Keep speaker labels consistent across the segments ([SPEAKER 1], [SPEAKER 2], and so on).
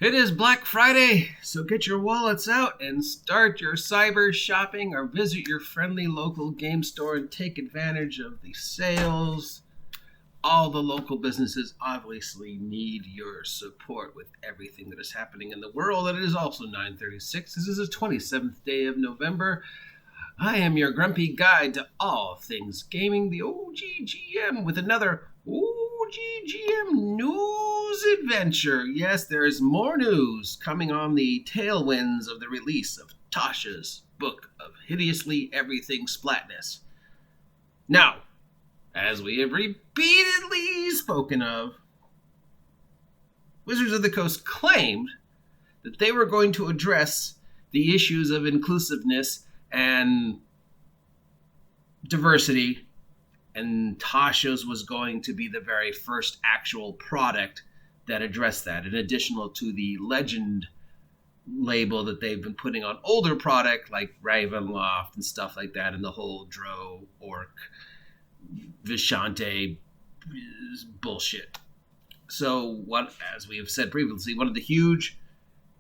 [SPEAKER 1] It is Black Friday, so get your wallets out and start your cyber shopping or visit your friendly local game store and take advantage of the sales. All the local businesses obviously need your support with everything that is happening in the world, and it is also 9:36. This is the 27th day of November. I am your grumpy guide to all things gaming, the OGGM, with another OGGM news adventure. Yes, there is more news coming on the tailwinds of the release of Tasha's book of hideously everything splatness. Now, as we have repeatedly spoken of, Wizards of the Coast claimed that they were going to address the issues of inclusiveness and diversity, and Tasha's was going to be the very first actual product that addressed that, in addition to the Legend label that they've been putting on older product like Ravenloft and stuff like that, and the whole Drow, Orc, Vishante bullshit. So, as we have said previously, one of the huge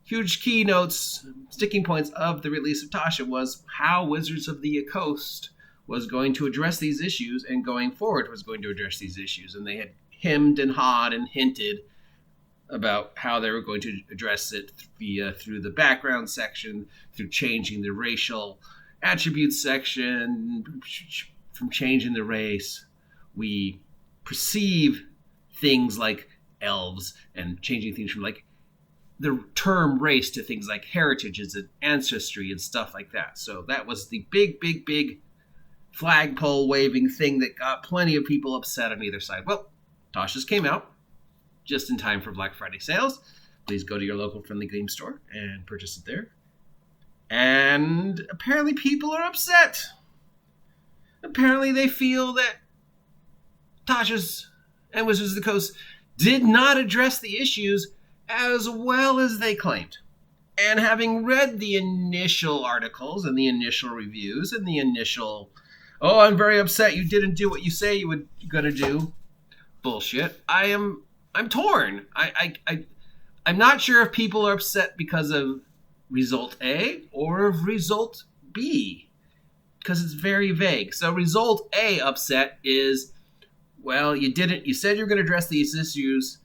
[SPEAKER 1] keynotes, sticking points of the release of Tasha was how Wizards of the Coast was going to address these issues, and going forward was going to address these issues. And they had hemmed and hawed and hinted about how they were going to address it through the background section, through changing the racial attributes section, from changing the race. We perceive things like elves, and changing things from like the term race to things like heritages and ancestry and stuff like that. So that was the big flagpole waving thing that got plenty of people upset on either side. Well, Tasha's came out just in time for Black Friday sales. Please go to your local friendly game store and purchase it there. And apparently people are upset. Apparently they feel that Tasha's and Wizards of the Coast did not address the issues as well as they claimed. And having read the initial articles and the initial reviews and the initial, oh, I'm very upset you didn't do what you say you were going to do, bullshit, I'm torn. I'm not sure if people are upset because of result A or of result B, because it's very vague. So result A upset is, well, you said you were going to address these issues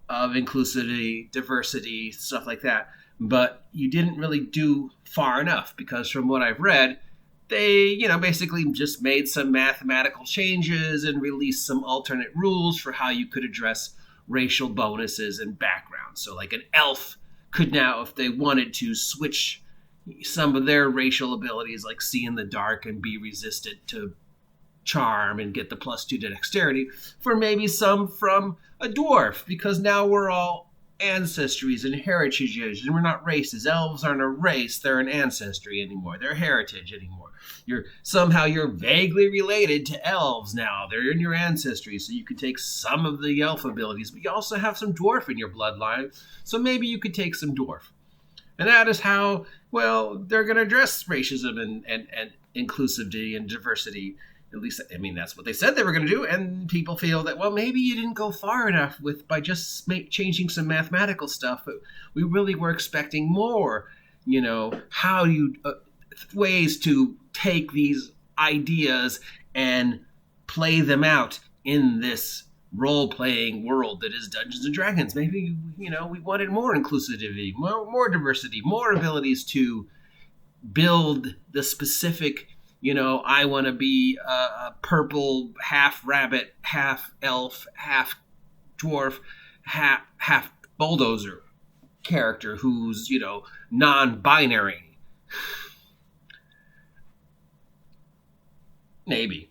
[SPEAKER 1] of inclusivity, diversity, stuff like that, but you didn't really do far enough, because from what I've read, they, basically just made some mathematical changes and released some alternate rules for how you could address racial bonuses and backgrounds. So like an elf could now, if they wanted to, switch some of their racial abilities, like see in the dark and be resistant to charm and get the +2 to dexterity, for maybe some from a dwarf, because now we're all ancestries and heritages, and we're not races. Elves aren't a race, they're an ancestry anymore, they're heritage anymore. You're vaguely related to elves now, they're in your ancestry, so you could take some of the elf abilities, but you also have some dwarf in your bloodline, so maybe you could take some dwarf. And that is how, well, they're going to address racism and inclusivity and diversity. At least, that's what they said they were going to do. And people feel that, well, maybe you didn't go far enough by just changing some mathematical stuff. But we really were expecting more, how you ways to take these ideas and play them out in this role-playing world that is Dungeons and Dragons. Maybe, we wanted more inclusivity, more diversity, more abilities to build the specific, I want to be a purple, half rabbit, half elf, half dwarf, half bulldozer character who's, non-binary. Maybe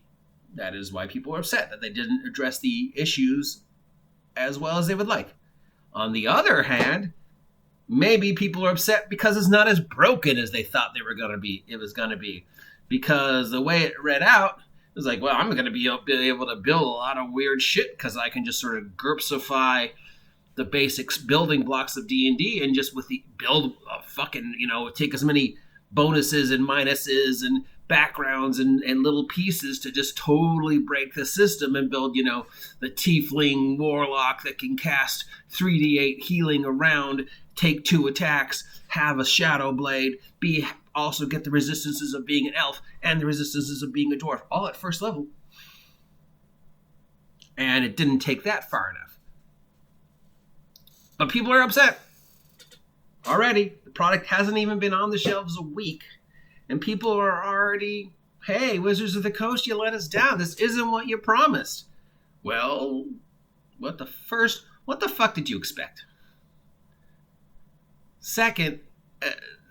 [SPEAKER 1] that is why people are upset that they didn't address the issues as well as they would like. On the other hand, maybe people are upset because it's not as broken as they thought it was going to be. Because the way it read out, it was like, well, I'm going to be able to build a lot of weird shit because I can just sort of GURPSify the basics building blocks of D&D and just with the build a fucking, take as many bonuses and minuses and backgrounds and little pieces to just totally break the system and build, the tiefling warlock that can cast 3d8 healing around, take 2 attacks, have a shadow blade, also get the resistances of being an elf and the resistances of being a dwarf, all at first level. And it didn't take that far enough. But people are upset. Already, the product hasn't even been on the shelves a week. And people are already, hey, Wizards of the Coast, you let us down. This isn't what you promised. Well, what the fuck did you expect? Second,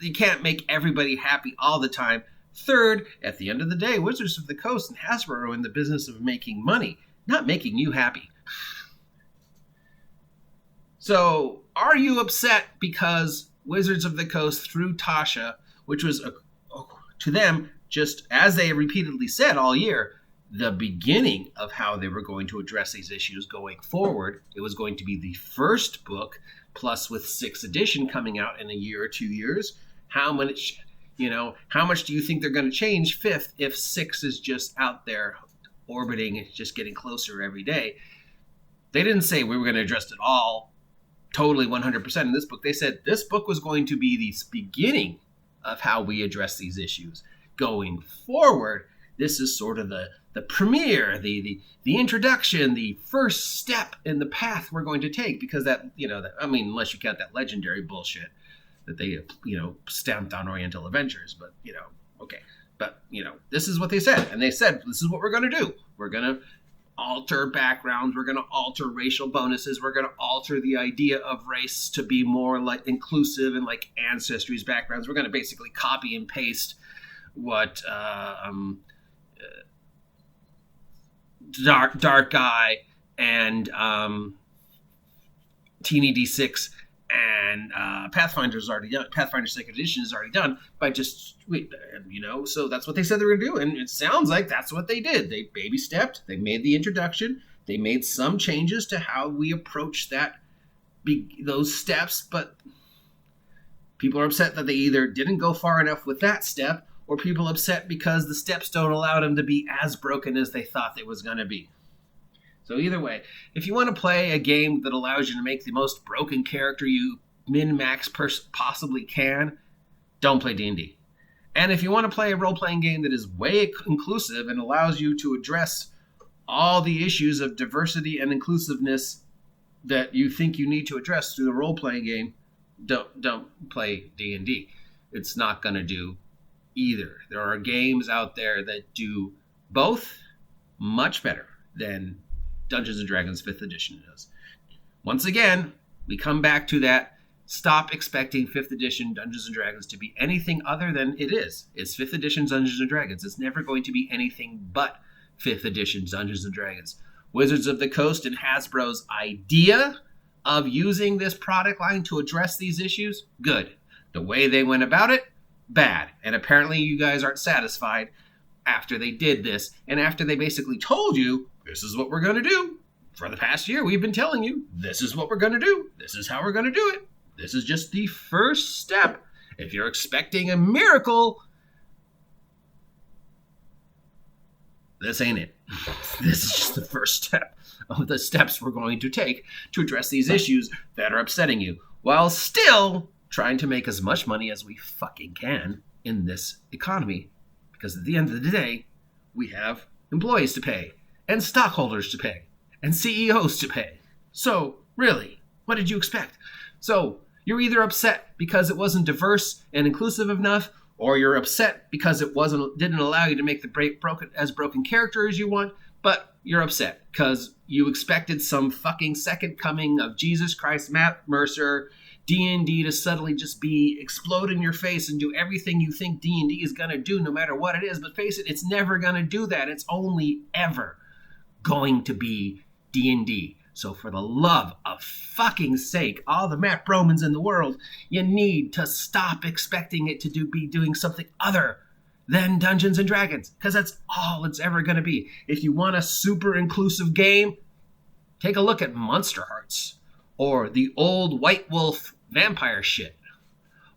[SPEAKER 1] you can't make everybody happy all the time. Third, at the end of the day, Wizards of the Coast and Hasbro are in the business of making money, not making you happy. So, are you upset because Wizards of the Coast through Tasha, which was, to them, just as they repeatedly said all year, the beginning of how they were going to address these issues going forward? It was going to be the first book, plus with 6th edition coming out in a year or 2 years. How much do you think they're going to change 5th if 6 is just out there orbiting and just getting closer every day? They didn't say we were going to address it all totally 100% in this book. They said this book was going to be the beginning of how we address these issues. Going forward, this is sort of the premiere, the introduction, the first step in the path we're going to take, because unless you count that legendary bullshit that they, stamped on Oriental Adventures, but, okay. But, this is what they said. And they said, this is what we're going to do. We're going to alter backgrounds. We're going to alter racial bonuses. We're going to alter the idea of race to be more like inclusive and like ancestries backgrounds. We're going to basically copy and paste what Dark Guy and Teeny D6 and Pathfinder's already done. Pathfinder 2nd Edition is already done by just, so that's what they said they were going to do. And it sounds like that's what they did. They baby stepped. They made the introduction. They made some changes to how we approach those steps. But people are upset that they either didn't go far enough with that step, or people upset because the steps don't allow them to be as broken as they thought it was going to be. So either way, if you want to play a game that allows you to make the most broken character you min-max possibly can, don't play D&D. And if you want to play a role-playing game that is way inclusive and allows you to address all the issues of diversity and inclusiveness that you think you need to address through the role-playing game, don't play D&D. It's not going to do either. There are games out there that do both much better than Dungeons & Dragons 5th edition does. Once again, we come back to that. Stop expecting 5th edition Dungeons & Dragons to be anything other than it is. It's 5th edition Dungeons & Dragons. It's never going to be anything but 5th edition Dungeons & Dragons. Wizards of the Coast and Hasbro's idea of using this product line to address these issues, good. The way they went about it, bad. And apparently you guys aren't satisfied after they did this, and after they basically told you, this is what we're going to do. For the past year, we've been telling you, this is what we're going to do. This is how we're going to do it. This is just the first step. If you're expecting a miracle, this ain't it. This is just the first step of the steps we're going to take to address these issues that are upsetting you, while still trying to make as much money as we fucking can in this economy. Because at the end of the day, we have employees to pay, and stockholders to pay, and CEOs to pay. So, really, what did you expect? So, you're either upset because it wasn't diverse and inclusive enough, or you're upset because it didn't allow you to make the broken character as you want, but you're upset because you expected some fucking second coming of Jesus Christ, Matt Mercer, D&D to suddenly just explode in your face and do everything you think D&D is going to do no matter what it is. But face it, it's never going to do that. It's only ever going to be D&D. So for the love of fucking sake, all the Matt Bromans in the world, you need to stop expecting it to be doing something other than Dungeons & Dragons, because that's all it's ever going to be. If you want a super inclusive game, take a look at Monster Hearts, or the old White Wolf vampire shit,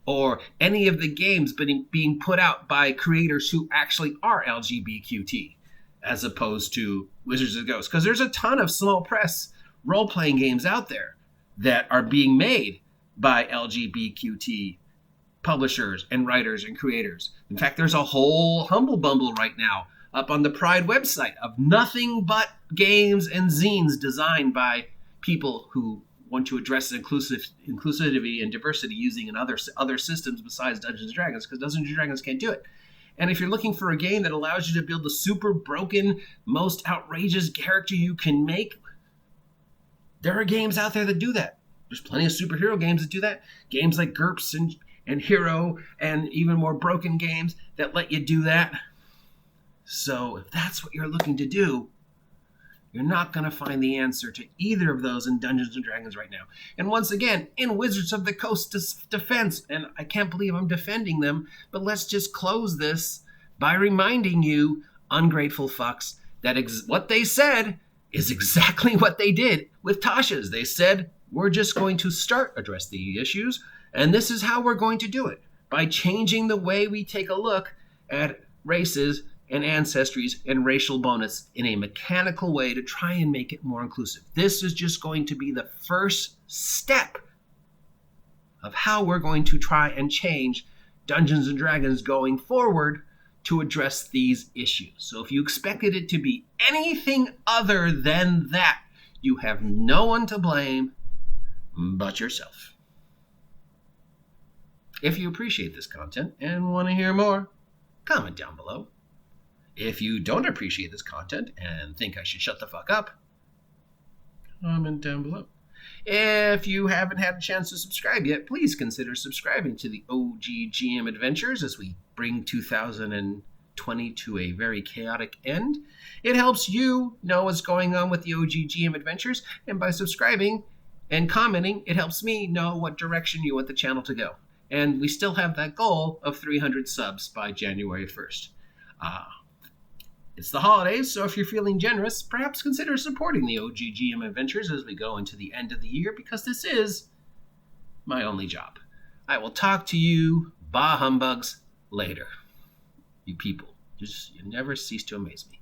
[SPEAKER 1] or any of the games being put out by creators who actually are Lgbqt, as opposed to Wizards of the Coast. Because there's a ton of small press role-playing games out there that are being made by Lgbqt publishers and writers and creators. In fact, there's a whole Humble Bumble right now up on the Pride website of nothing but games and zines designed by people who want to address inclusivity and diversity using other systems besides Dungeons and Dragons, because Dungeons and Dragons can't do it. And if you're looking for a game that allows you to build the super broken, most outrageous character you can make, there are games out there that do that. There's plenty of superhero games that do that. Games like GURPS and Hero, and even more broken games that let you do that. So if that's what you're looking to do, you're not going to find the answer to either of those in Dungeons & Dragons right now. And once again, in Wizards of the Coast's defense, and I can't believe I'm defending them, but let's just close this by reminding you, ungrateful fucks, that what they said is exactly what they did with Tasha's. They said, we're just going to address the issues, and this is how we're going to do it, by changing the way we take a look at races and ancestries and racial bonus in a mechanical way to try and make it more inclusive. This is just going to be the first step of how we're going to try and change Dungeons and Dragons going forward to address these issues. So if you expected it to be anything other than that, you have no one to blame but yourself. If you appreciate this content and want to hear more, comment down below. If you don't appreciate this content and think I should shut the fuck up, comment down below. If you haven't had a chance to subscribe yet, please consider subscribing to the OGGM Adventures as we bring 2020 to a very chaotic end. It helps you know what's going on with the OGGM Adventures, and by subscribing and commenting, it helps me know what direction you want the channel to go. And we still have that goal of 300 subs by January 1st. It's the holidays, so if you're feeling generous, perhaps consider supporting the OGGM Adventures as we go into the end of the year, because this is my only job. I will talk to you, bah humbugs, later. You people, you never cease to amaze me.